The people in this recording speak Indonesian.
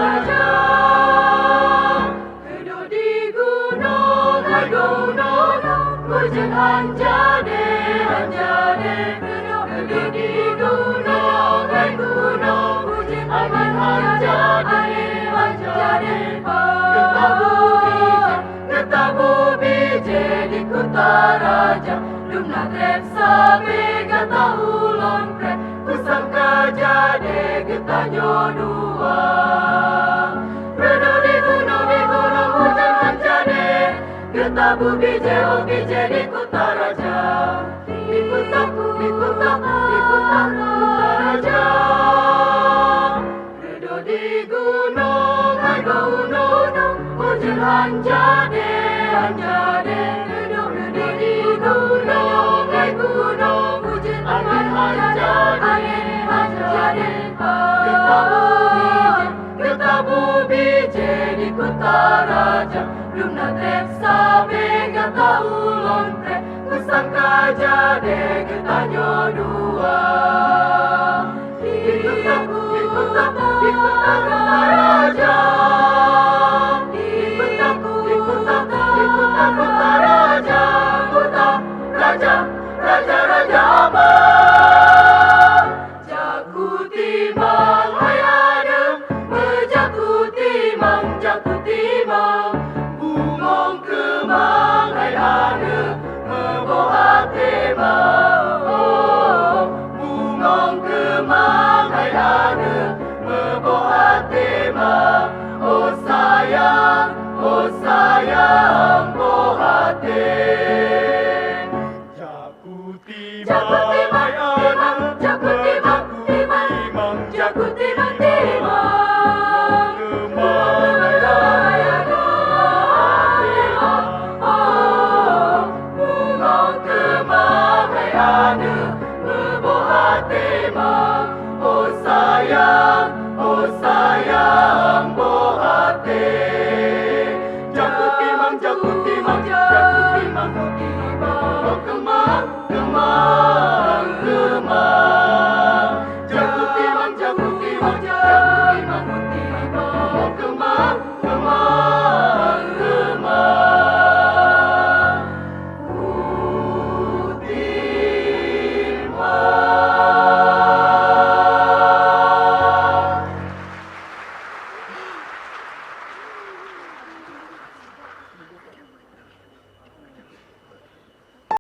raja. Duduk di gunung, hai gunung, hujan hanjade, hanjade. Duduk di gunung, hai gunung, hujan hanjade, hanjade. Getah bumi jadi Kutaraja, lumna trep sabe gata ulon prep, kusangka jadi getah nyodua. Duduk di gunung hujan hanjade, getah bumi jadi Kutaraja. Di Kutaraja. Duduk di gunung, hai gunung, hujan hanjade, hanjade. Duduk di gunung, hai gunung, hujan hanjade, hanjade. Getah bumi jadi Kutaraja, lumna trep sabe gata ulon prep, kusangka jadi getah nyodua. Di Kutaraja. Raja aman. Jakutimang hai adem, Jakutimang, Jakutimang. Bungong kemang hai adem, membohat temang. Bungong kemang hai adem, membohat temang. Oh sayang, bohat tem. Jakutimang, Jakutimang, Timang, Jakutimang, Timang. Bungong kemang hai adem, membohat temang. Oh sayang, bohat tem. Jakutimang, Jakutimang, Jakutimang, oh kemang, kemang. Jakutimang, Jakutimang, Jakutimang.